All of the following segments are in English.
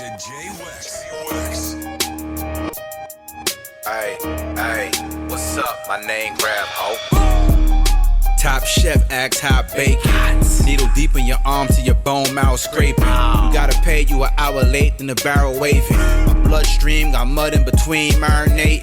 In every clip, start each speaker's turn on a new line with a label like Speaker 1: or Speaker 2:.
Speaker 1: Hey, what's up? My name grab ho.
Speaker 2: Top chef asks how bacon. Needle deep in your arm to your bone marrow scraping. You gotta pay you an hour late, then the barrel waving. My bloodstream got mud in between marinating.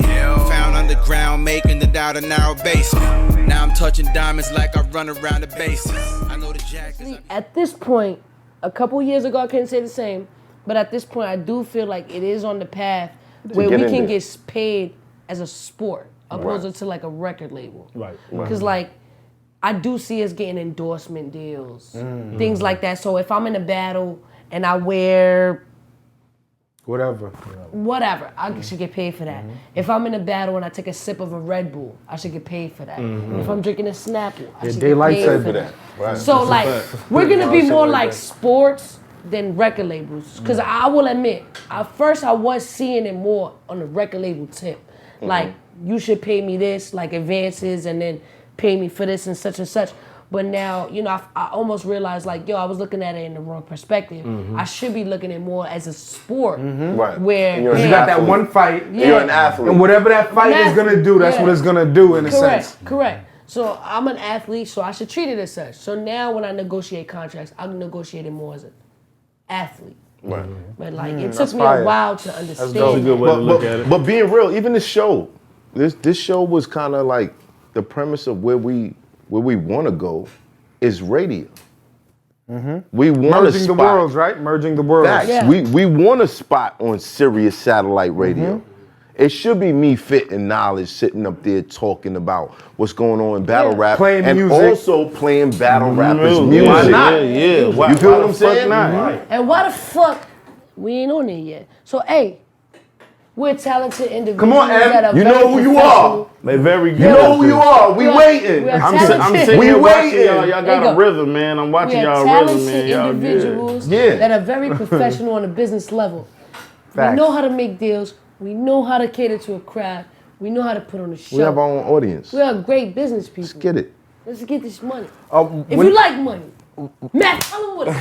Speaker 2: Found underground making it out a narrow basement. Now I'm touching diamonds like I run around the bases. I know the jackets.
Speaker 3: At this point, a couple years ago I couldn't say the same, but at this point I do feel like it is on the path where we can get paid as a sport opposed to like a record label. Right. Because like I do see us getting endorsement deals, things like that. So if I'm in a battle and I wear whatever, I should get paid for that. If I'm in a battle and I take a sip of a Red Bull, I should get paid for that. If I'm drinking a Snapple, I should get paid for that. Right. So like, we're gonna be more like sports than record labels. Cause I will admit, at first I was seeing it more on the record label tip. Like, you should pay me this, like advances, and then pay me for this and such. But now, you know, I almost realized like, I was looking at it in the wrong perspective. I should be looking at it more as a sport. Right. Where
Speaker 4: you got that one fight,
Speaker 1: you're an athlete.
Speaker 4: And whatever that fight is gonna do, that's what it's gonna do in a sense.
Speaker 3: Correct. So I'm an athlete, so I should treat it as such. So now when I negotiate contracts, I negotiate it more as an athlete.
Speaker 1: Right.
Speaker 3: But like, it took me a while to understand.
Speaker 5: That's a good way to look at it.
Speaker 6: But being real, even the show, this show was kind of like the premise of where we want to go is radio. We want
Speaker 4: merging the worlds, right? Merging the worlds.
Speaker 6: Facts. Yeah. We want a spot on Sirius satellite radio. It should be me Fit and Knowledge sitting up there talking about what's going on in battle rap
Speaker 4: playing
Speaker 6: and
Speaker 4: music.
Speaker 6: Also playing battle rappers' music.
Speaker 5: Why not?
Speaker 6: You feel what I'm saying?
Speaker 3: And why the fuck we ain't on it yet? So hey, we're talented individuals.
Speaker 4: Come on, Em.
Speaker 3: that are
Speaker 6: You
Speaker 3: very
Speaker 6: know who you are.
Speaker 5: They very good.
Speaker 6: You know who you are. We waiting.
Speaker 3: We are
Speaker 5: I'm
Speaker 3: talented.
Speaker 5: sitting here watching
Speaker 6: waiting.
Speaker 5: y'all. Y'all got a rhythm, man. I'm watching
Speaker 3: We are
Speaker 5: y'all rhythm, man.
Speaker 3: talented
Speaker 5: Y'all good.
Speaker 3: individuals
Speaker 6: Yeah.
Speaker 3: that are very professional on a business level.
Speaker 4: Facts.
Speaker 3: We know how to make deals. We know how to cater to a crowd. We know how to put on a show.
Speaker 6: We have our own audience.
Speaker 3: We are great business people.
Speaker 6: Let's get it.
Speaker 3: Let's get this money. If you like money, Matt, tell them what it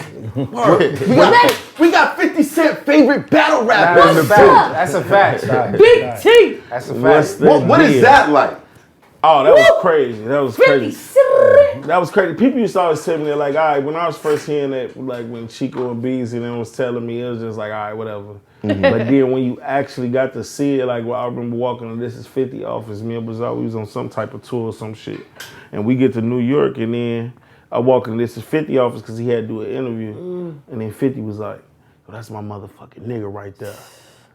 Speaker 3: is.
Speaker 6: We got 50 Cent favorite battle rapper in the building.
Speaker 4: That's a fact.
Speaker 3: Big T.
Speaker 4: That's a fact.
Speaker 6: What is that like?
Speaker 5: Oh, that was crazy. That was
Speaker 3: 50
Speaker 5: crazy.
Speaker 3: Cent.
Speaker 5: That was crazy. People used to always tell me, they're like, all right, when I was first hearing that, like when Chico and Beezy then was telling me, it was just like, all right, whatever. But then when you actually got to see it, like, well, I remember walking to This Is 50 office, me and Bizarre, we was on some type of tour or some shit. And we get to New York, and then I walk in This Is 50 office because he had to do an interview. And then 50 was like, oh, that's my motherfucking nigga right there.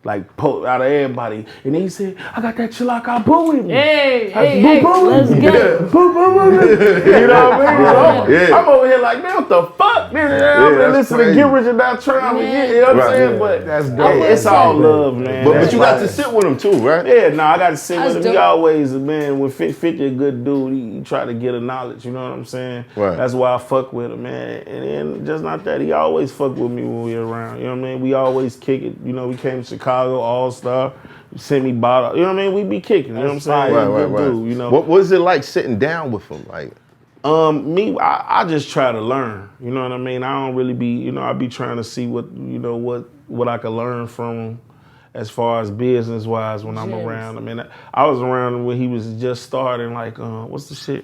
Speaker 5: Like, out of everybody. And then he said, I got that Chilaka Boo with me.
Speaker 3: Hey,
Speaker 5: let's
Speaker 3: get it.
Speaker 5: Boo, boo, boo, boo. You know what I mean?
Speaker 6: Yeah.
Speaker 5: I'm over here like, man, what the fuck? I'm
Speaker 6: that's
Speaker 5: listening to
Speaker 6: crazy.
Speaker 5: Get Rich or Die Trying. You know what I'm saying? But
Speaker 4: That's dope.
Speaker 5: it's all love, man.
Speaker 6: But you got to sit with him too, right?
Speaker 5: Yeah, no, I got to sit with
Speaker 3: That's
Speaker 5: him. He
Speaker 3: dope.
Speaker 5: always, man, when 50 a good dude, he try to get a knowledge, you know what I'm saying?
Speaker 6: Right.
Speaker 5: That's why I fuck with him, man. And then just not that, he always fuck with me when we around, you know what I mean? We always kick it, you know, we came to Chicago, All-Star, send me bottle, you know what I mean? We be kicking, you know what I'm saying?
Speaker 6: Right.
Speaker 5: Dude, you know?
Speaker 6: What was it like sitting down with him? Like,
Speaker 5: I just try to learn, you know what I mean? I don't really be, you know, I be trying to see what, you know, what I could learn from him as far as business-wise when I'm around. I mean, I was around him when he was just starting, like, what's the shit?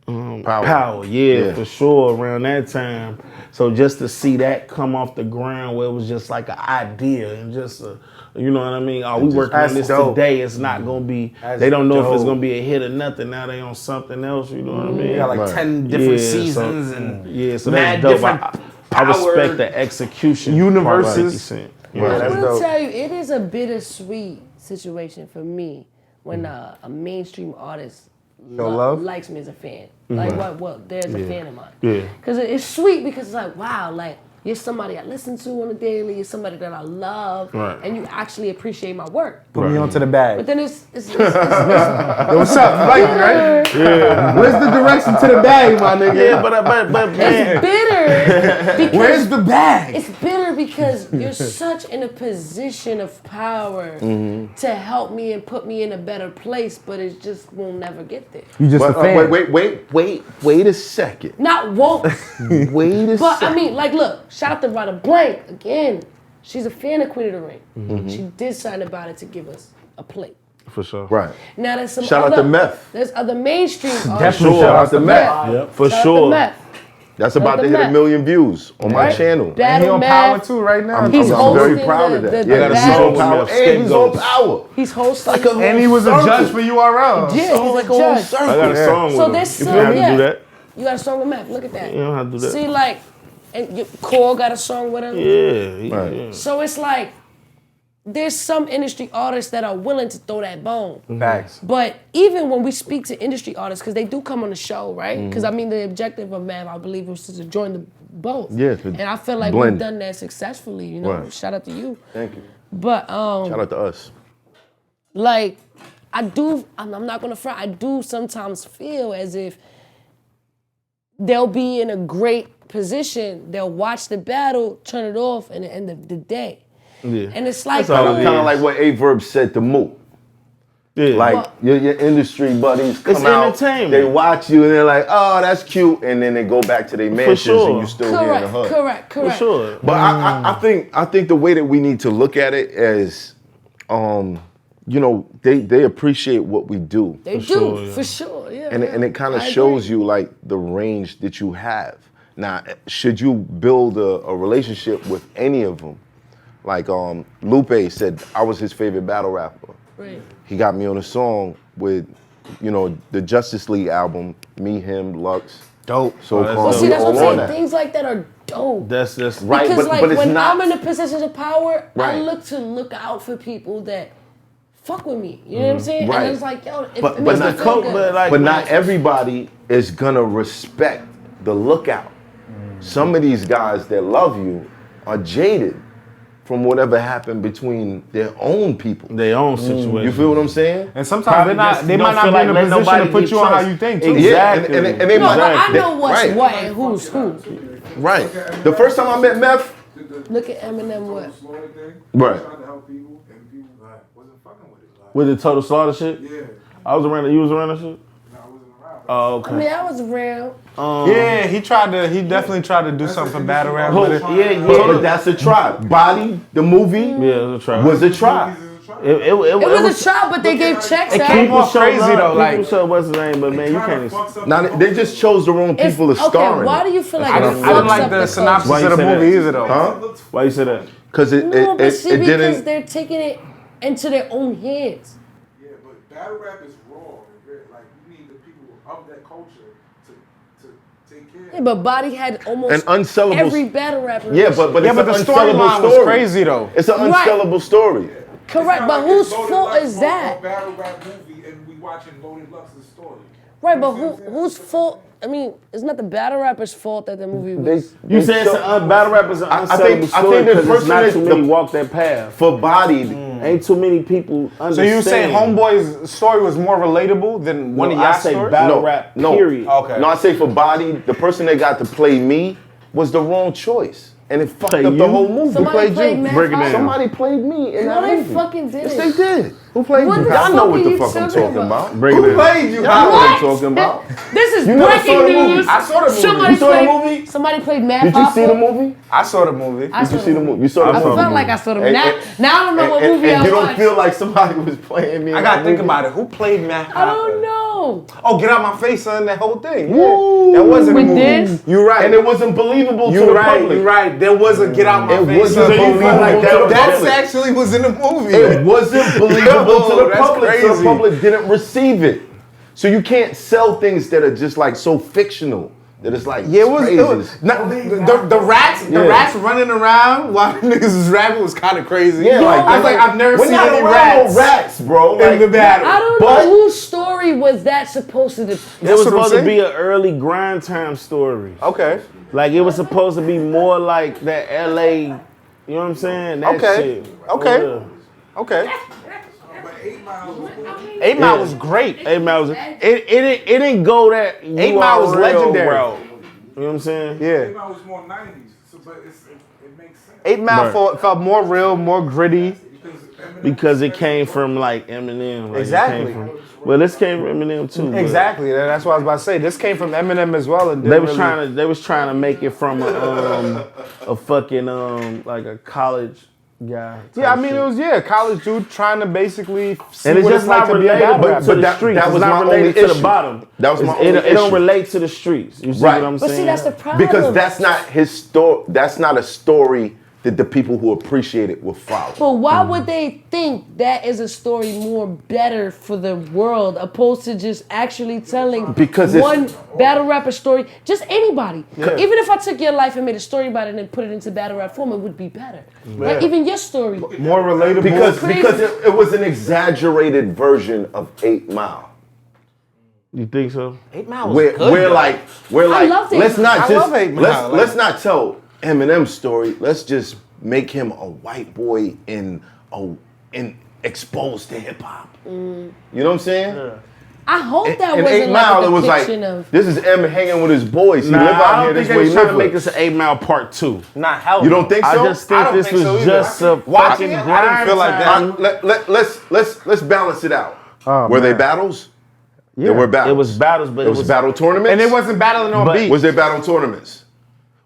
Speaker 5: Power, yeah, for sure, around that time. So just to see that come off the ground where it was just like an idea and just a, you know what I mean? Oh, we working on this today. It's not gonna be. They don't know if it's gonna be a hit or nothing. Now they on something else. You know what I mean?
Speaker 4: You got like 10 different seasons
Speaker 5: so
Speaker 4: mad
Speaker 5: that's dope.
Speaker 4: different
Speaker 5: I respect the execution.
Speaker 4: universes.
Speaker 5: Part,
Speaker 4: Yeah, that's
Speaker 3: I will
Speaker 4: dope.
Speaker 3: tell you, it is a bittersweet situation for me when a mainstream artist likes me as a fan. Like, what? There's a fan of mine.
Speaker 5: Yeah.
Speaker 3: Because it's sweet because it's like, wow, like, you're somebody I listen to on a daily, you're somebody that I love, and you actually appreciate my work.
Speaker 4: Put me onto the bag.
Speaker 3: But then it's
Speaker 4: Yo, what's up? You like me, right? Yeah. Where's the direction to the bag, my nigga?
Speaker 5: Yeah, but man.
Speaker 3: it's bitter because
Speaker 4: Where's the bag?
Speaker 3: it's bitter because you're such in a position of power to help me and put me in a better place, but it just will never get there.
Speaker 4: You just a fan.
Speaker 6: Wait a second.
Speaker 3: Not won't.
Speaker 6: Wait a
Speaker 3: But
Speaker 6: second.
Speaker 3: I mean, like, look, shout out to Ryder Blank again. she's a fan of Queen of the Ring. She did sign about it to give us a plate.
Speaker 5: For sure.
Speaker 6: Right.
Speaker 3: Now there's some
Speaker 6: Shout
Speaker 3: other,
Speaker 6: out to Meth.
Speaker 3: There's other mainstream artists.
Speaker 6: Definitely shout out to Meth.
Speaker 3: Yeah.
Speaker 5: For
Speaker 3: Shout out
Speaker 5: sure.
Speaker 3: to Meth.
Speaker 6: That's about to hit 1 million views on my channel.
Speaker 4: And he
Speaker 3: Battle
Speaker 4: on
Speaker 3: Meth.
Speaker 4: Power too right now.
Speaker 6: I'm
Speaker 3: He's
Speaker 6: very
Speaker 3: hosting
Speaker 6: proud of that.
Speaker 3: the
Speaker 6: Yeah, he's
Speaker 3: battle.
Speaker 6: on Power. And he's on Power.
Speaker 3: He's hosting.
Speaker 4: And he was a judge for URL.
Speaker 3: Yeah, he's a judge.
Speaker 5: I got a song with
Speaker 3: So
Speaker 5: him.
Speaker 3: there's
Speaker 5: You
Speaker 3: some,
Speaker 5: don't have to do that.
Speaker 3: You got a song with Meth. Look at that.
Speaker 5: You don't have to do that.
Speaker 3: See, like, and Cole got a song with him.
Speaker 5: Yeah.
Speaker 3: So it's like, there's some industry artists that are willing to throw that bone.
Speaker 4: Facts.
Speaker 3: But even when we speak to industry artists, because they do come on the show, right? Because I mean, the objective of Mav, I believe, was to join the both.
Speaker 6: Yeah,
Speaker 3: and I feel like
Speaker 6: blend.
Speaker 3: we've done that successfully. You know,
Speaker 6: Right.
Speaker 3: shout out to you.
Speaker 6: Thank you.
Speaker 3: But
Speaker 6: Shout out to us.
Speaker 3: like, I'm not gonna front. I do sometimes feel as if they'll be in a great position. They'll watch the battle, turn it off, and at the end of the day.
Speaker 5: Yeah.
Speaker 3: And it's like,
Speaker 5: That's all it
Speaker 6: Kind
Speaker 5: is.
Speaker 6: of like what A-Verb said to Moot.
Speaker 5: Yeah.
Speaker 6: Like your industry buddies come
Speaker 5: It's
Speaker 6: out,
Speaker 5: entertainment.
Speaker 6: they watch you and they're like, oh, that's cute, and then they go back to their mansions
Speaker 5: sure.
Speaker 6: and you still here in the hood.
Speaker 3: correct.
Speaker 5: For sure.
Speaker 6: But I think the way that we need to look at it is, you know, they appreciate what we do,
Speaker 3: They do,
Speaker 5: sure, yeah.
Speaker 3: for sure. Yeah.
Speaker 6: and it kind of
Speaker 3: I
Speaker 6: shows
Speaker 3: agree.
Speaker 6: you like the range that you have. Now, should you build a relationship with any of them? Like Lupe said, I was his favorite battle rapper.
Speaker 3: Right.
Speaker 6: He got me on a song with, you know, the Justice League album, me, him, Lux.
Speaker 4: Dope.
Speaker 6: So
Speaker 5: that's
Speaker 3: Well,
Speaker 5: dope.
Speaker 3: see, that's what I'm
Speaker 6: all on
Speaker 3: saying.
Speaker 6: that.
Speaker 3: Things like that are dope.
Speaker 5: That's
Speaker 6: Right,
Speaker 3: Because
Speaker 6: but it's
Speaker 3: when
Speaker 6: not.
Speaker 3: I'm in the positions of power, I
Speaker 6: Right.
Speaker 3: look out for people that fuck with me. You know what I'm saying?
Speaker 6: Right.
Speaker 3: And it's like, yo, it
Speaker 6: But
Speaker 3: makes me
Speaker 6: not
Speaker 3: feel good.
Speaker 6: But not everybody is gonna respect the lookout. Some of these guys that love you are jaded from whatever happened between their own people.
Speaker 5: their own situation.
Speaker 6: You feel what I'm saying?
Speaker 4: And sometimes they might
Speaker 5: don't
Speaker 4: not
Speaker 5: feel
Speaker 4: be
Speaker 5: like
Speaker 4: in a
Speaker 5: let
Speaker 4: position to
Speaker 5: nobody
Speaker 4: put
Speaker 5: get
Speaker 4: you on how
Speaker 5: trust.
Speaker 4: you think too.
Speaker 5: Exactly.
Speaker 6: Yeah, and they
Speaker 3: No,
Speaker 6: might.
Speaker 3: but I know what's
Speaker 6: right.
Speaker 3: what and who's who.
Speaker 6: Right. The first time I met Meth,
Speaker 3: Look at Eminem what?
Speaker 6: right.
Speaker 7: Trying to help people, and people wasn't fucking with it. Like,
Speaker 5: With the total slaughter shit?
Speaker 7: yeah,
Speaker 5: I was around. You was around that shit?
Speaker 7: I wasn't around.
Speaker 5: Oh, okay.
Speaker 3: I mean, I was around.
Speaker 4: Yeah, he definitely tried to do something for battle rap.
Speaker 5: Who?
Speaker 4: But
Speaker 5: Yeah,
Speaker 6: But that's a tribe. Body, the movie,
Speaker 5: Yeah, it was a trial.
Speaker 6: was a tribe.
Speaker 5: It
Speaker 3: It was a trial, but they gave checks
Speaker 4: It
Speaker 3: out.
Speaker 4: came off crazy though.
Speaker 5: People
Speaker 4: Like
Speaker 5: show what's his name, but man, you can't.
Speaker 6: Now they just chose the wrong
Speaker 3: It's-
Speaker 6: people to star in.
Speaker 3: why do you feel like
Speaker 4: I
Speaker 3: it
Speaker 4: didn't
Speaker 3: fucks
Speaker 4: like
Speaker 3: up
Speaker 4: the
Speaker 3: culture?
Speaker 4: synopsis
Speaker 5: Why you
Speaker 4: of the
Speaker 5: say that?
Speaker 4: movie either though.
Speaker 6: Huh?
Speaker 5: Why you say that?
Speaker 6: Because it
Speaker 3: No, but see, because
Speaker 6: didn't.
Speaker 3: they're taking it into their own hands.
Speaker 7: Yeah, but battle rap is raw. And very, like, you need the people of that culture to take care
Speaker 3: Yeah,
Speaker 7: of
Speaker 3: but Body had almost
Speaker 6: An unsellable.
Speaker 3: every battle rapper.
Speaker 6: Yeah, but
Speaker 4: Yeah,
Speaker 6: it's
Speaker 4: but
Speaker 6: an
Speaker 4: the
Speaker 6: unsellable
Speaker 4: storyline was
Speaker 6: story.
Speaker 4: crazy though.
Speaker 6: It's an
Speaker 3: Right.
Speaker 6: unsellable story.
Speaker 3: Correct, but whose fault is that?
Speaker 7: A battle rap movie, and we watching Loaded Lux's story.
Speaker 3: Right, but whose fault? I mean, it's not the battle rapper's fault that the movie was.
Speaker 5: You say it's battle rap is an
Speaker 6: I
Speaker 5: unsellable
Speaker 6: think
Speaker 5: story
Speaker 6: the
Speaker 5: because it's
Speaker 6: person
Speaker 5: not
Speaker 6: that-
Speaker 5: too many
Speaker 6: the-
Speaker 5: walk that path.
Speaker 6: For Bodied,
Speaker 5: Ain't too many people
Speaker 4: So
Speaker 5: understand.
Speaker 4: you say Homeboy's story was more relatable than one of
Speaker 5: I
Speaker 4: y'all
Speaker 5: say
Speaker 4: stories?
Speaker 5: battle rap, period.
Speaker 4: Okay.
Speaker 6: No, I say for Bodied, the person that got to play me was the wrong choice. And it fucked
Speaker 5: Play
Speaker 6: up the
Speaker 5: you?
Speaker 6: whole movie.
Speaker 3: Somebody played
Speaker 6: you.
Speaker 3: Matt
Speaker 5: Break it
Speaker 3: Hoffa?
Speaker 5: down.
Speaker 6: Somebody played me in
Speaker 3: No,
Speaker 6: that
Speaker 3: they
Speaker 6: movie.
Speaker 3: fucking did
Speaker 6: Yes,
Speaker 3: it.
Speaker 6: they did. Who played
Speaker 3: What
Speaker 6: you?
Speaker 3: the
Speaker 6: Y'all
Speaker 3: fuck
Speaker 6: know
Speaker 3: are
Speaker 6: what the
Speaker 3: you
Speaker 6: fuck I'm
Speaker 3: talking
Speaker 6: talking
Speaker 3: about?
Speaker 6: about.
Speaker 5: Break it
Speaker 6: Who
Speaker 5: down.
Speaker 6: played you? Y'all know what I'm talking about.
Speaker 3: This is
Speaker 6: You never
Speaker 3: breaking
Speaker 6: saw the movie?
Speaker 3: news.
Speaker 4: I saw the movie.
Speaker 3: Somebody
Speaker 6: You saw the
Speaker 3: played,
Speaker 6: movie?
Speaker 3: Somebody played Matt
Speaker 6: Did you see the
Speaker 3: Hoffa.
Speaker 6: movie?
Speaker 4: I saw the movie.
Speaker 3: I
Speaker 6: Did you
Speaker 3: saw
Speaker 6: see the movie? You saw the
Speaker 3: I
Speaker 6: movie.
Speaker 3: felt like I saw the movie.
Speaker 6: And-
Speaker 3: Now,
Speaker 6: and-
Speaker 3: now I don't know what movie
Speaker 6: and
Speaker 3: I
Speaker 6: you don't
Speaker 3: watched.
Speaker 6: feel like somebody was playing me.
Speaker 4: I gotta think about it. Who played Matt Hoffa?
Speaker 3: I don't know.
Speaker 4: Oh, get out my face, son. That whole thing. Yeah.
Speaker 6: Woo.
Speaker 4: That wasn't
Speaker 3: We
Speaker 4: a movie.
Speaker 3: did?
Speaker 4: You're right.
Speaker 6: And it wasn't believable to
Speaker 4: You're
Speaker 6: the
Speaker 4: right.
Speaker 6: public.
Speaker 4: You're right. There was a get out my
Speaker 6: It
Speaker 4: face.
Speaker 6: wasn't
Speaker 4: son.
Speaker 6: believable
Speaker 4: Like
Speaker 6: to the
Speaker 4: that
Speaker 6: public.
Speaker 4: actually was in the movie.
Speaker 6: It wasn't believable to the
Speaker 4: That's
Speaker 6: public, so the
Speaker 4: crazy.
Speaker 6: public didn't receive it. So you can't sell things that are just like so fictional that it's like
Speaker 4: Yeah, it was.
Speaker 6: crazy.
Speaker 4: The rats running around while the niggas was rapping was kind of crazy.
Speaker 6: Yeah, like,
Speaker 4: I was like, I've never
Speaker 6: we're
Speaker 4: seen
Speaker 6: not
Speaker 4: any
Speaker 6: around
Speaker 4: rats
Speaker 6: no rats, bro.
Speaker 4: in
Speaker 6: Like,
Speaker 4: the battle.
Speaker 3: I don't
Speaker 6: But-
Speaker 3: know whose story was that supposed to be.
Speaker 5: It was
Speaker 4: what I'm
Speaker 5: supposed to
Speaker 4: saying.
Speaker 5: be an early grind time story.
Speaker 4: Okay.
Speaker 5: Like it was supposed to be more like that LA, you know what I'm saying? That
Speaker 4: Okay.
Speaker 5: shit.
Speaker 4: Okay.
Speaker 5: Yeah.
Speaker 4: Okay.
Speaker 7: But 8 Mile was good.
Speaker 4: 8 Mile was great.
Speaker 5: 8 Mile was it didn't go that
Speaker 4: 8 Mile was
Speaker 5: URL
Speaker 4: legendary.
Speaker 5: route. You know what I'm saying?
Speaker 4: Yeah.
Speaker 7: 8 Mile was more 90s, so, but it makes sense.
Speaker 4: 8 Mile
Speaker 5: Right.
Speaker 4: felt more real, more gritty.
Speaker 5: Because it came from like Eminem. Like,
Speaker 4: Exactly.
Speaker 5: Well, this came from Eminem too. but
Speaker 4: Exactly. That's what I was about to say. This came from Eminem as well. And
Speaker 5: They was trying to make it from a fucking like a college guy.
Speaker 4: Yeah, I mean, it was college dude trying to basically see
Speaker 5: And it's
Speaker 4: what
Speaker 5: just
Speaker 4: it's like
Speaker 5: not
Speaker 4: to be a
Speaker 5: related
Speaker 4: battle
Speaker 5: to
Speaker 4: rapper.
Speaker 5: the streets.
Speaker 6: that was
Speaker 5: It's not
Speaker 6: my
Speaker 5: related
Speaker 6: only
Speaker 5: to the
Speaker 6: issue.
Speaker 5: bottom.
Speaker 6: That was my
Speaker 5: It
Speaker 6: only
Speaker 5: don't
Speaker 6: issue.
Speaker 5: relate to the streets. You see
Speaker 6: Right.
Speaker 5: what I'm
Speaker 3: But
Speaker 5: saying?
Speaker 3: see, that's the problem.
Speaker 6: Because that's not his story. That's not a story that the people who appreciate it will follow.
Speaker 3: But why would they think that is a story more better for the world opposed to just actually telling
Speaker 6: Because it's-
Speaker 3: one battle rapper story? Just anybody. Even if I took your life and made a story about it and then put it into battle rap form, it would be better. Like even your story.
Speaker 4: More relatable.
Speaker 6: Because it was an exaggerated version of 8 Mile.
Speaker 5: You think so?
Speaker 8: 8 Mile was good.
Speaker 6: We're like
Speaker 3: loved 8
Speaker 6: let's
Speaker 3: Mile.
Speaker 6: not
Speaker 4: I
Speaker 6: just
Speaker 4: love 8 Mile.
Speaker 6: let's not tell Eminem's story. Let's just make him a white boy in exposed to hip hop. You know what I'm saying? Yeah.
Speaker 3: I hope that
Speaker 6: in
Speaker 3: wasn't
Speaker 6: 8
Speaker 3: like
Speaker 6: Mile,
Speaker 3: a
Speaker 6: it was like
Speaker 3: depiction of.
Speaker 6: this is M hanging with his boys. He live
Speaker 5: I
Speaker 6: out
Speaker 5: don't
Speaker 6: here.
Speaker 5: think
Speaker 6: This
Speaker 5: they
Speaker 6: way
Speaker 5: was
Speaker 6: he
Speaker 5: trying
Speaker 6: live
Speaker 5: to make
Speaker 6: with.
Speaker 5: this an 8 Mile part 2.
Speaker 8: Not hell.
Speaker 6: You don't think so?
Speaker 5: I just think
Speaker 4: don't
Speaker 5: this
Speaker 4: think so
Speaker 5: was
Speaker 4: either.
Speaker 5: just a
Speaker 4: Watching
Speaker 5: fucking
Speaker 4: it, I
Speaker 5: grind
Speaker 4: didn't feel like
Speaker 5: time.
Speaker 4: that.
Speaker 6: Let's balance it out.
Speaker 4: Oh,
Speaker 6: Were they
Speaker 4: man.
Speaker 6: battles?
Speaker 5: Yeah,
Speaker 6: There were battles.
Speaker 5: It was battles, but
Speaker 6: It was battle tournaments.
Speaker 4: And it wasn't battling on
Speaker 5: But-
Speaker 4: beat.
Speaker 6: Was there battle tournaments?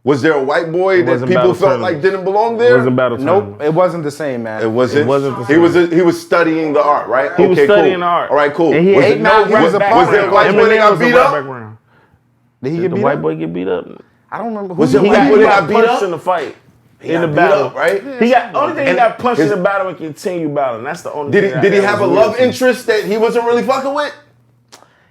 Speaker 6: Was there a white boy that
Speaker 5: wasn't
Speaker 6: people
Speaker 5: battle
Speaker 6: felt
Speaker 5: tournament.
Speaker 6: like didn't belong
Speaker 5: It
Speaker 6: there?
Speaker 5: wasn't battle
Speaker 4: Nope,
Speaker 5: tournament.
Speaker 4: it wasn't the same, man.
Speaker 6: It wasn't.
Speaker 5: It wasn't the
Speaker 6: He was studying the art, right?
Speaker 5: He was
Speaker 6: Okay,
Speaker 5: studying
Speaker 6: cool.
Speaker 5: the art.
Speaker 6: All right, cool.
Speaker 5: And he
Speaker 6: Was
Speaker 5: had
Speaker 6: it-
Speaker 5: no
Speaker 4: he was a
Speaker 5: rap
Speaker 4: part
Speaker 6: Was there a
Speaker 4: of
Speaker 6: white
Speaker 4: it.
Speaker 6: boy that
Speaker 5: Eminem
Speaker 6: got
Speaker 5: was a
Speaker 6: beat
Speaker 5: rap
Speaker 6: up?
Speaker 5: background.
Speaker 4: Did he
Speaker 5: Did
Speaker 4: get
Speaker 5: the
Speaker 4: beat
Speaker 5: white
Speaker 4: up?
Speaker 5: boy get beat up?
Speaker 4: I don't remember.
Speaker 6: Was there
Speaker 5: He
Speaker 6: white
Speaker 5: got,
Speaker 6: boy
Speaker 5: he
Speaker 6: that
Speaker 5: got
Speaker 6: got beat
Speaker 5: punched
Speaker 6: up?
Speaker 5: in the fight.
Speaker 6: He
Speaker 5: In
Speaker 6: got
Speaker 5: the
Speaker 6: beat
Speaker 5: battle,
Speaker 6: up, right?
Speaker 5: He got only thing he
Speaker 6: And
Speaker 5: got punched in
Speaker 6: his-
Speaker 5: the battle and continue battling. That's the only.
Speaker 6: Did
Speaker 5: thing
Speaker 6: he
Speaker 5: that
Speaker 6: have a
Speaker 5: was
Speaker 6: love
Speaker 5: weird to me.
Speaker 6: interest that he wasn't really fucking with?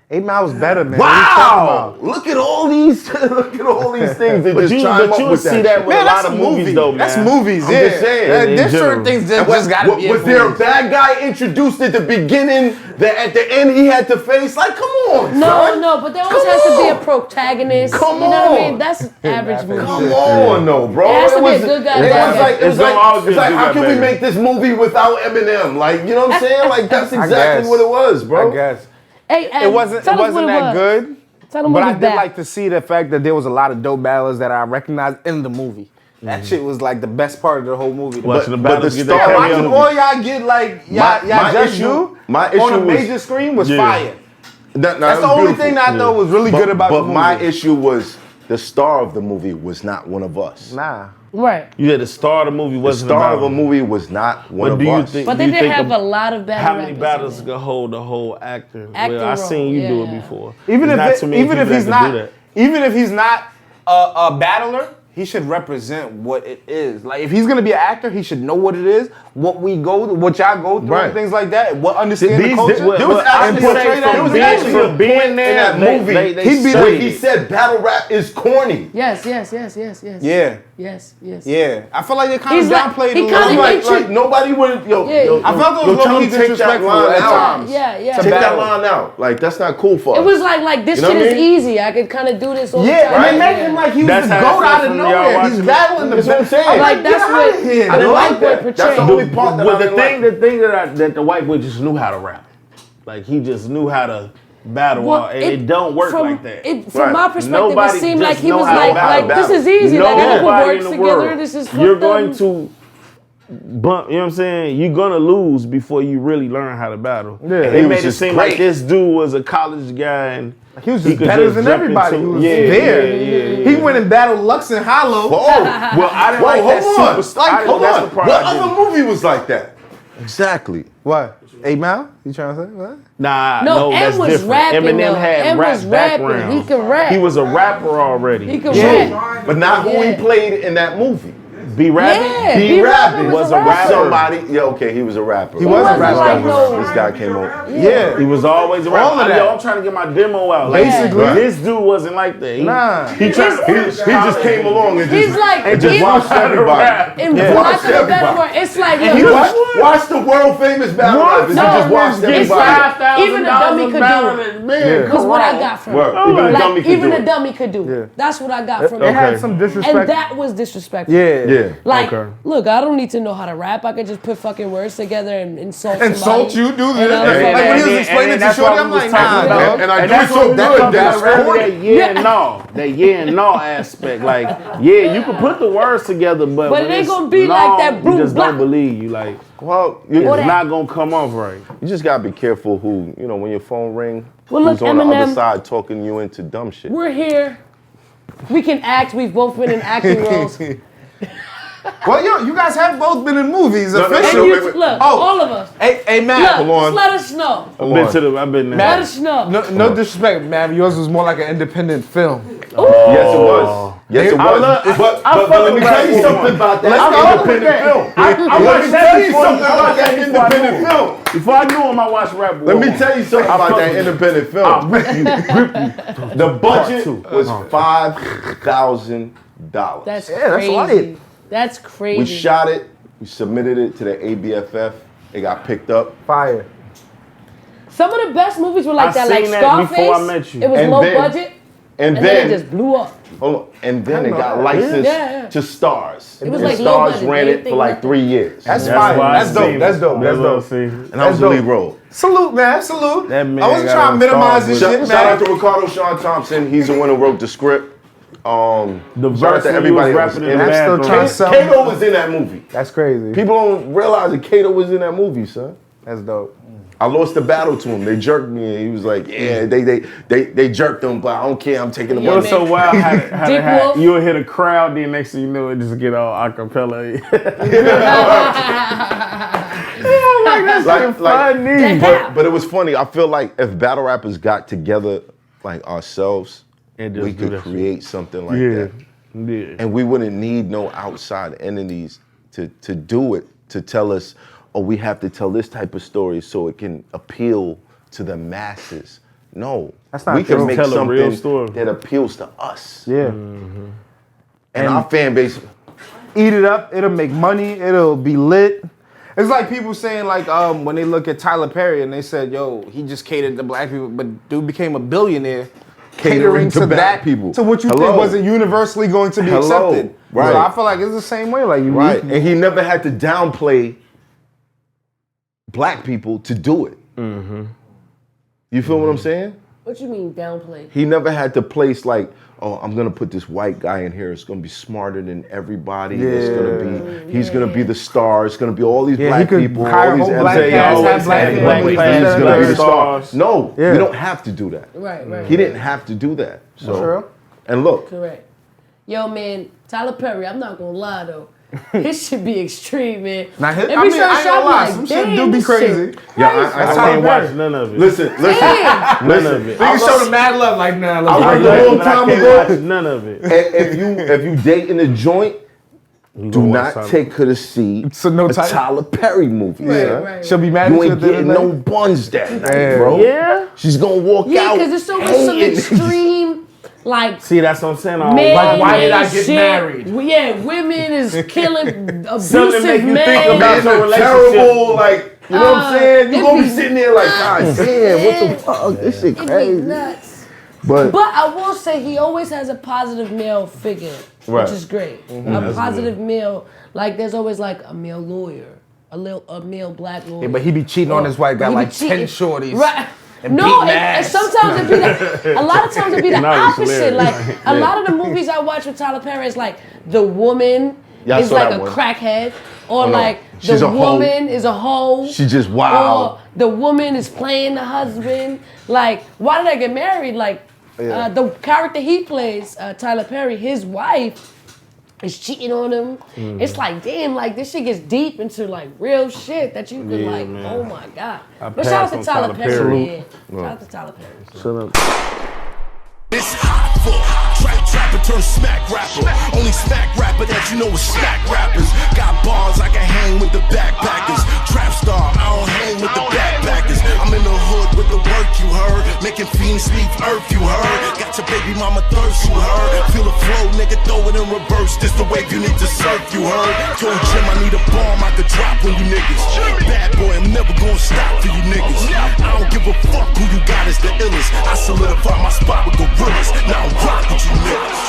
Speaker 4: 8 Mile was better, man. What are you talking
Speaker 6: Wow!
Speaker 4: about?
Speaker 6: Look at all these things that
Speaker 5: But
Speaker 6: just
Speaker 5: you,
Speaker 6: chime
Speaker 5: but
Speaker 6: up
Speaker 5: you
Speaker 6: with
Speaker 5: see
Speaker 6: that.
Speaker 5: that
Speaker 6: shit.
Speaker 5: with a lot of movies, though, man.
Speaker 4: That's movies,
Speaker 6: I'm
Speaker 4: yeah.
Speaker 6: just saying,
Speaker 5: in
Speaker 4: There's certain
Speaker 5: general.
Speaker 4: things that
Speaker 6: And
Speaker 4: just gotta be
Speaker 6: was there a
Speaker 4: influenced.
Speaker 6: bad guy introduced at the beginning that at the end he had to face? Like, come on,
Speaker 3: No,
Speaker 6: son.
Speaker 3: no, but there always
Speaker 6: Come
Speaker 3: has to be a
Speaker 6: on.
Speaker 3: protagonist.
Speaker 6: Come
Speaker 3: you know what I
Speaker 6: on.
Speaker 3: mean? That's average movie.
Speaker 6: Come on, no, bro.
Speaker 3: It has to be a
Speaker 6: was-
Speaker 3: good guy,
Speaker 6: It
Speaker 3: bad
Speaker 6: was
Speaker 3: guy.
Speaker 6: like, it was
Speaker 5: It's gonna always be
Speaker 6: like,
Speaker 5: a good
Speaker 6: how
Speaker 5: guy,
Speaker 6: can we
Speaker 5: baby.
Speaker 6: make this movie without Eminem? Like, you know what I'm saying? Like, that's
Speaker 4: I
Speaker 6: exactly
Speaker 4: guess.
Speaker 6: what it was, bro.
Speaker 4: I guess.
Speaker 3: Hey,
Speaker 4: It wasn't
Speaker 3: tell us what
Speaker 4: that
Speaker 3: it was.
Speaker 4: good.
Speaker 3: Tell them
Speaker 4: But
Speaker 3: what
Speaker 4: I
Speaker 3: was
Speaker 4: did
Speaker 3: bad.
Speaker 4: like to see the fact that there was a lot of dope battles that I recognized in the movie. That shit was like the best part of the whole movie.
Speaker 5: Watching the
Speaker 6: but
Speaker 5: battles
Speaker 6: the
Speaker 5: get
Speaker 6: star-
Speaker 5: that
Speaker 4: Yeah,
Speaker 5: cameo.
Speaker 4: watching all y'all get like y'all
Speaker 6: My
Speaker 4: just
Speaker 6: issue-
Speaker 4: do
Speaker 6: my
Speaker 4: on
Speaker 6: issue
Speaker 4: a
Speaker 6: was-
Speaker 4: major screen was
Speaker 5: Yeah.
Speaker 4: fire.
Speaker 6: That's
Speaker 4: That's the only thing that I thought was really good about the movie.
Speaker 6: But my issue was the star of the movie was not one of us.
Speaker 4: Nah.
Speaker 3: Right.
Speaker 5: You had the star of the movie
Speaker 6: The
Speaker 5: wasn't
Speaker 6: star of
Speaker 5: about
Speaker 6: a movie was not one
Speaker 5: But
Speaker 6: of
Speaker 5: do you
Speaker 6: us.
Speaker 5: think?
Speaker 3: But
Speaker 5: do
Speaker 3: they
Speaker 5: you
Speaker 3: did
Speaker 5: think
Speaker 3: have a lot of bad
Speaker 5: How many
Speaker 3: rappers
Speaker 5: battles
Speaker 3: in there.
Speaker 5: could hold the whole actor?
Speaker 3: Acting
Speaker 5: Well, I seen you
Speaker 3: role,
Speaker 5: do it
Speaker 3: yeah.
Speaker 5: before.
Speaker 4: Even
Speaker 5: There's
Speaker 4: if
Speaker 5: not too many people that
Speaker 4: he's
Speaker 5: can
Speaker 4: not
Speaker 5: do that.
Speaker 4: even if he's not a battler, he should represent what it is. Like if he's gonna be an actor, he should know what it is, what we go, what y'all go through,
Speaker 6: Right.
Speaker 4: and things like that. What understand the
Speaker 5: These-
Speaker 4: culture.
Speaker 5: well,
Speaker 6: There was
Speaker 5: well, I
Speaker 6: actually
Speaker 5: would
Speaker 6: a-
Speaker 5: say
Speaker 6: there
Speaker 5: from
Speaker 6: was
Speaker 5: being-
Speaker 6: actually a
Speaker 5: from being
Speaker 6: point
Speaker 5: there,
Speaker 6: in that
Speaker 5: they-
Speaker 6: movie.
Speaker 5: they
Speaker 4: He beat
Speaker 6: where
Speaker 4: it.
Speaker 6: he said battle rap is corny.
Speaker 3: Yes.
Speaker 4: Yeah.
Speaker 3: Yes.
Speaker 4: Yeah. I feel like they kind
Speaker 3: He's
Speaker 4: of
Speaker 3: like-
Speaker 4: downplayed
Speaker 3: he
Speaker 4: a little.
Speaker 3: kinda
Speaker 6: Like,
Speaker 3: intro-
Speaker 6: like nobody would. Yo,
Speaker 3: Yeah.
Speaker 6: yo,
Speaker 3: I
Speaker 4: felt those
Speaker 6: yo,
Speaker 4: low-key
Speaker 6: tell him take that
Speaker 4: disrespectful
Speaker 6: line
Speaker 4: at
Speaker 6: out.
Speaker 4: times.
Speaker 3: Yeah.
Speaker 6: Take that
Speaker 4: battle.
Speaker 6: line out. Like that's not cool for us.
Speaker 3: It was like this
Speaker 6: You know
Speaker 3: shit
Speaker 6: what I
Speaker 3: is
Speaker 6: mean?
Speaker 3: easy. I could kind of do this all the
Speaker 4: Yeah,
Speaker 3: time.
Speaker 4: and they
Speaker 3: Yeah.
Speaker 4: make him like he was
Speaker 5: That's
Speaker 4: the
Speaker 5: how it
Speaker 4: goat
Speaker 5: felt
Speaker 4: out of
Speaker 5: from y'all
Speaker 4: nowhere. He's
Speaker 5: watching it.
Speaker 4: battling the
Speaker 6: That's what I'm saying.
Speaker 3: I'm like,
Speaker 4: Get
Speaker 3: that's
Speaker 4: out
Speaker 3: what
Speaker 4: of here,
Speaker 6: I didn't
Speaker 3: the
Speaker 6: like
Speaker 3: white boy
Speaker 6: that. That's the
Speaker 3: portrayed.
Speaker 6: only part that
Speaker 5: Well,
Speaker 6: I
Speaker 5: the
Speaker 6: didn't
Speaker 5: thing,
Speaker 6: like.
Speaker 5: the thing that the white boy just knew how to rap. Like he just knew how to battle,
Speaker 3: Well,
Speaker 5: and it don't work
Speaker 3: from,
Speaker 5: like that.
Speaker 3: From
Speaker 6: Right.
Speaker 3: my perspective,
Speaker 5: Nobody
Speaker 3: it seemed
Speaker 5: just
Speaker 3: like he
Speaker 5: know
Speaker 3: was
Speaker 5: how to
Speaker 3: like,
Speaker 6: battle.
Speaker 3: this is easy. Like everyone
Speaker 5: Nobody
Speaker 3: works
Speaker 5: in the
Speaker 3: together.
Speaker 5: world.
Speaker 3: This is
Speaker 5: You're
Speaker 3: fucked up.
Speaker 5: going to bump. You know what I'm saying? You're gonna lose before you really learn how to battle.
Speaker 4: Yeah.
Speaker 5: They
Speaker 6: He
Speaker 5: made
Speaker 6: was
Speaker 5: it
Speaker 6: just
Speaker 5: seem
Speaker 6: great.
Speaker 5: like this dude was a college guy and
Speaker 4: He was just
Speaker 5: could
Speaker 4: better
Speaker 5: just
Speaker 4: than
Speaker 5: jump
Speaker 4: everybody
Speaker 5: into-
Speaker 4: who was
Speaker 5: yeah,
Speaker 4: there.
Speaker 5: yeah.
Speaker 4: He went and battled Lux and Hollow.
Speaker 6: Whoa,
Speaker 5: Well, I didn't like that
Speaker 6: hold on.
Speaker 5: super.
Speaker 6: Like, hold
Speaker 5: that's
Speaker 6: on.
Speaker 5: the part
Speaker 6: What
Speaker 5: I didn't.
Speaker 6: other movie was like that? Exactly.
Speaker 4: What? 8 Mile? You trying to say what?
Speaker 5: Nah,
Speaker 3: No,
Speaker 5: that's
Speaker 3: M was
Speaker 5: different.
Speaker 3: rapping,
Speaker 5: Eminem
Speaker 3: though.
Speaker 5: had
Speaker 3: M
Speaker 5: rap
Speaker 3: was rapping.
Speaker 5: background.
Speaker 3: He could rap.
Speaker 5: He was a rapper already.
Speaker 3: He could
Speaker 6: Yeah,
Speaker 3: rap.
Speaker 6: but not who he
Speaker 3: Yeah.
Speaker 6: played in that movie.
Speaker 5: Be rapping.
Speaker 3: Yeah,
Speaker 6: B.
Speaker 3: B-Rabbit
Speaker 6: Rabbit
Speaker 3: was
Speaker 5: was
Speaker 3: a
Speaker 5: a
Speaker 3: rapper.
Speaker 5: rapper.
Speaker 6: Somebody, yeah, okay, he was a rapper.
Speaker 4: He was a
Speaker 3: wasn't
Speaker 4: rapper.
Speaker 3: like no-
Speaker 6: This guy came over.
Speaker 4: Yeah.
Speaker 5: He was always a
Speaker 4: All
Speaker 5: rapper.
Speaker 4: of that.
Speaker 5: Yo, I'm trying to get my demo out. Like,
Speaker 4: Basically.
Speaker 5: this dude wasn't like that. He,
Speaker 4: Nah.
Speaker 5: He tried.
Speaker 6: He just came along and
Speaker 3: He's
Speaker 6: just,
Speaker 3: like,
Speaker 6: and just
Speaker 3: even-
Speaker 6: watched everybody.
Speaker 3: In
Speaker 6: Yeah.
Speaker 3: lack
Speaker 6: Watched
Speaker 3: of a better
Speaker 6: everybody.
Speaker 3: word, it's like,
Speaker 6: He
Speaker 3: look,
Speaker 6: watched the world famous battle rappers and
Speaker 3: No,
Speaker 6: just watched
Speaker 3: it's
Speaker 6: everybody.
Speaker 3: even a dummy could do it.
Speaker 5: Man,
Speaker 3: That's what I got from
Speaker 6: Word.
Speaker 3: it.
Speaker 6: Even a
Speaker 3: Like,
Speaker 6: dummy could
Speaker 3: even
Speaker 6: do
Speaker 3: a
Speaker 6: it.
Speaker 3: dummy could do it. That's what I got from
Speaker 4: It
Speaker 3: it.
Speaker 4: had some disrespect.
Speaker 3: And that was disrespectful.
Speaker 4: Yeah.
Speaker 6: Yeah.
Speaker 3: Like,
Speaker 5: Okay.
Speaker 3: look, I don't need to know how to rap. I could just put fucking words together and insult
Speaker 4: Insult
Speaker 3: somebody.
Speaker 4: you, do
Speaker 3: And
Speaker 4: this.
Speaker 3: I'm
Speaker 4: Like
Speaker 3: like,
Speaker 4: when he was
Speaker 5: and
Speaker 4: explaining to
Speaker 5: that's
Speaker 4: Shorty,
Speaker 5: what
Speaker 4: I'm
Speaker 5: we was
Speaker 4: like,
Speaker 5: talking
Speaker 4: nah,
Speaker 5: about.
Speaker 4: dog.
Speaker 6: And I do
Speaker 5: that's
Speaker 6: it so
Speaker 5: what we
Speaker 6: good
Speaker 5: talked
Speaker 6: that
Speaker 5: about
Speaker 6: it's
Speaker 5: earlier,
Speaker 6: corny.
Speaker 5: that yeah and no, that yeah and no aspect. Like, yeah, you can put the words together, but when
Speaker 3: it ain't
Speaker 5: it's
Speaker 3: gonna be like
Speaker 5: long,
Speaker 3: that
Speaker 5: You
Speaker 3: boom,
Speaker 5: just
Speaker 3: blah.
Speaker 5: don't believe you. Like,
Speaker 6: Well,
Speaker 5: it's
Speaker 3: that-
Speaker 5: not gonna come off right.
Speaker 6: you just gotta be careful who, you know, when your phone ring,
Speaker 3: Well, look,
Speaker 6: who's on the other
Speaker 3: Eminem-
Speaker 6: side talking you into dumb shit.
Speaker 3: we're here. We can act. We've both been in acting roles.
Speaker 4: Well, yo, you guys have both been in movies.
Speaker 6: no,
Speaker 3: And
Speaker 4: Official.
Speaker 3: you, look, all of us.
Speaker 4: Hey, Matt.
Speaker 3: Look,
Speaker 6: hold on.
Speaker 3: just let us know.
Speaker 5: I've been there.
Speaker 3: Let us know.
Speaker 4: No disrespect, man. Yours was more like an independent film.
Speaker 6: Yes, it was. Yes, it was. But let me tell you something about that independent film. Let me tell you something about that independent film.
Speaker 5: Before I knew him, I watched Rap War.
Speaker 6: Let me tell you something about that independent film. The budget was $5,000.
Speaker 3: That's
Speaker 4: that's
Speaker 3: crazy.
Speaker 4: light.
Speaker 3: That's crazy.
Speaker 6: We shot it. We submitted it to the ABFF. It got picked up.
Speaker 4: Fire.
Speaker 3: Some of the best movies were like
Speaker 5: I
Speaker 3: that, like
Speaker 5: seen that
Speaker 3: Scarface.
Speaker 5: before I met you.
Speaker 3: It was
Speaker 6: And
Speaker 3: low
Speaker 6: then-
Speaker 3: budget,
Speaker 6: And
Speaker 3: and
Speaker 6: then
Speaker 3: then it just blew up.
Speaker 6: hold on. And then it
Speaker 4: know
Speaker 6: got
Speaker 4: that.
Speaker 6: licensed
Speaker 3: Yeah.
Speaker 6: to Stars.
Speaker 3: It was
Speaker 6: and
Speaker 3: like low
Speaker 6: Stars
Speaker 3: budget.
Speaker 6: ran
Speaker 3: They
Speaker 6: it for
Speaker 3: think
Speaker 6: like
Speaker 3: nothing.
Speaker 6: 3 years.
Speaker 4: That's
Speaker 5: why
Speaker 4: fire.
Speaker 5: I
Speaker 4: That's dope.
Speaker 5: seen
Speaker 4: That's
Speaker 5: it.
Speaker 4: dope. That's dope.
Speaker 6: And I was the lead role.
Speaker 4: Salute, man. Salute.
Speaker 5: That man
Speaker 4: I wasn't
Speaker 5: got
Speaker 4: trying to
Speaker 5: on
Speaker 4: minimize
Speaker 5: Stars
Speaker 4: this
Speaker 5: with
Speaker 4: shit,
Speaker 6: Shout out
Speaker 4: man.
Speaker 6: to Ricardo Sean Thompson. He's the one who wrote the script.
Speaker 5: The
Speaker 6: shout out
Speaker 5: verse
Speaker 6: to
Speaker 5: when
Speaker 6: everybody
Speaker 5: you
Speaker 6: that
Speaker 5: was
Speaker 6: was
Speaker 5: rapping
Speaker 6: in
Speaker 5: in the
Speaker 6: it.
Speaker 4: Still
Speaker 5: bathroom.
Speaker 4: trying to sell.
Speaker 6: Kato was in that movie.
Speaker 4: That's crazy.
Speaker 6: People don't realize that Kato was in that movie, son.
Speaker 4: That's dope.
Speaker 6: I lost the battle to him. They jerked me, and he was like, "Yeah, they jerked him, but I don't care. I'm taking the
Speaker 5: It was
Speaker 6: money."
Speaker 5: so wild how
Speaker 3: Dick Wolf.
Speaker 5: you'll hit a crowd, then next thing you know, it just get all acapella.
Speaker 6: But it was funny. I feel like if battle rappers got together like ourselves,
Speaker 5: And just
Speaker 6: we
Speaker 5: do
Speaker 6: could
Speaker 5: that
Speaker 6: create something like
Speaker 5: Yeah.
Speaker 6: that.
Speaker 5: Yeah.
Speaker 6: And we wouldn't need no outside entities to do it, to tell us, oh, we have to tell this type of story so it can appeal to the masses. No.
Speaker 4: That's not
Speaker 6: we can
Speaker 4: true.
Speaker 6: make
Speaker 5: Tell a real
Speaker 6: something
Speaker 5: story.
Speaker 6: that appeals to us.
Speaker 4: Yeah.
Speaker 6: And our fan base.
Speaker 4: Eat it up. It'll make money. It'll be lit. It's like people saying like when they look at Tyler Perry and they said, yo, he just catered to black people, but dude became a billionaire catering to
Speaker 6: black
Speaker 4: that
Speaker 6: people.
Speaker 4: to what you
Speaker 6: Hello.
Speaker 4: think wasn't universally going to be
Speaker 6: Hello.
Speaker 4: accepted.
Speaker 6: Right.
Speaker 4: So I feel like it's the same way. Like you
Speaker 6: Right.
Speaker 4: need-
Speaker 6: And he never had to downplay black people to do it. You feel what I'm saying?
Speaker 3: What you mean downplay?
Speaker 6: He never had to place like, oh, I'm gonna put this white guy in here. It's gonna be smarter than everybody. It's gonna be, he's gonna be the star. It's gonna be all these
Speaker 4: Yeah, he
Speaker 6: black
Speaker 4: could
Speaker 6: people,
Speaker 4: hire
Speaker 6: all these
Speaker 4: whole black
Speaker 6: MJs,
Speaker 4: cast, have
Speaker 6: and
Speaker 4: black
Speaker 6: he's
Speaker 4: families,
Speaker 6: gonna be the star.
Speaker 5: stars.
Speaker 6: No,
Speaker 4: Yeah.
Speaker 6: we don't have to do that.
Speaker 3: Right.
Speaker 6: He didn't have to do that. So,
Speaker 4: True.
Speaker 6: and look,
Speaker 3: Correct. Yo, man, Tyler Perry, I'm not gonna lie though. His shit be extreme, man.
Speaker 4: Now, his, I
Speaker 3: Every
Speaker 4: mean,
Speaker 3: certain
Speaker 4: I ain't
Speaker 3: shot,
Speaker 4: gonna lie.
Speaker 3: I'm
Speaker 4: Some
Speaker 3: like,
Speaker 4: shit
Speaker 3: damn,
Speaker 4: do be
Speaker 3: this
Speaker 4: crazy.
Speaker 3: shit
Speaker 6: Yeah, I
Speaker 3: crazy.
Speaker 6: ain't
Speaker 5: I
Speaker 4: Tyler
Speaker 5: can't watch
Speaker 4: Perry.
Speaker 5: none of it.
Speaker 6: listen.
Speaker 5: None of it.
Speaker 4: Niggas showed him mad love like, nah,
Speaker 6: I
Speaker 4: let's
Speaker 6: read
Speaker 4: go.
Speaker 6: a long
Speaker 5: But I
Speaker 6: time
Speaker 5: can't
Speaker 6: ago.
Speaker 5: watch none of it.
Speaker 6: If you date in a joint, do
Speaker 5: gonna watch
Speaker 6: not
Speaker 5: something.
Speaker 6: take her to see
Speaker 4: So no
Speaker 6: a
Speaker 4: Tyler-
Speaker 6: Tyler Perry movie.
Speaker 3: Right,
Speaker 6: son.
Speaker 3: right.
Speaker 4: She'll be mad
Speaker 6: You
Speaker 4: at you
Speaker 6: ain't
Speaker 4: at the end
Speaker 6: getting
Speaker 4: of the
Speaker 6: no
Speaker 4: night.
Speaker 6: buns that night,
Speaker 4: Yeah.
Speaker 6: bro.
Speaker 5: Yeah.
Speaker 6: She's gonna walk
Speaker 3: Yeah,
Speaker 6: out.
Speaker 3: because there's so much some
Speaker 6: hating.
Speaker 3: extreme, like
Speaker 5: See, that's what I'm saying. I don't
Speaker 3: man.
Speaker 5: like
Speaker 4: why did I get
Speaker 3: shit.
Speaker 4: married?
Speaker 3: Yeah, women is killing
Speaker 5: Something
Speaker 3: abusive
Speaker 5: make you
Speaker 3: men.
Speaker 5: think about your
Speaker 6: It's
Speaker 5: relationship.
Speaker 6: terrible, like, you know what I'm saying? You
Speaker 3: it
Speaker 6: gonna be
Speaker 3: be-
Speaker 6: sitting there like, God damn, what the fuck? This shit
Speaker 3: It be
Speaker 6: crazy.
Speaker 3: nuts.
Speaker 6: But
Speaker 3: But I will say he always has a positive male figure,
Speaker 6: Right.
Speaker 3: which is great. A positive male, like there's always like a male lawyer, a male black lawyer.
Speaker 4: Yeah, but he be cheating on his wife, got
Speaker 3: He be
Speaker 4: like 10
Speaker 3: cheating.
Speaker 4: shorties.
Speaker 3: Right.
Speaker 4: and
Speaker 3: No,
Speaker 4: beating
Speaker 3: and
Speaker 4: ass.
Speaker 3: sometimes it be a lot of times it be the
Speaker 5: No, it's
Speaker 3: opposite. Like
Speaker 5: hilarious.
Speaker 3: a lot of the movies I watch with Tyler Perry is like the woman
Speaker 6: Yeah, I
Speaker 3: is
Speaker 6: saw
Speaker 3: like
Speaker 6: that
Speaker 3: a
Speaker 6: one.
Speaker 3: crackhead, or
Speaker 6: no.
Speaker 3: like
Speaker 6: She's
Speaker 3: the
Speaker 6: a hoe.
Speaker 3: woman is a hoe.
Speaker 6: she just
Speaker 3: Or
Speaker 6: wild.
Speaker 3: the woman is playing the husband. Like, why did I get married? Like, the character he plays, Tyler Perry, his wife is cheating on him. It's like, damn, like this shit gets deep into like real shit that you could like,
Speaker 5: man.
Speaker 3: oh my God.
Speaker 5: I
Speaker 3: But shout out to
Speaker 5: passed on
Speaker 3: Tyler
Speaker 5: Tyler
Speaker 3: Perry,
Speaker 5: Perry.
Speaker 3: man. Shout out to Tyler Perry.
Speaker 5: Shut up.
Speaker 8: It's Hoffa, trapper turn smack rapper. Only smack rapper that you know is smack rappers. Got bars, I can hang with the backpackers. Trap star, I don't hang with the backpackers. I'm in the hood with the work you heard. Making fiends leave earth you heard. Got your baby mama thirst you heard. Feel the flow, nigga, throw it in reverse. This the wave you need to surf you heard. Told Jim I need a bomb I could drop on you niggas. Bad boy, I'm never gonna stop for you niggas. I don't give a fuck who you got is the illest. I solidify my spot with gorillas. Now I'm rock with you niggas.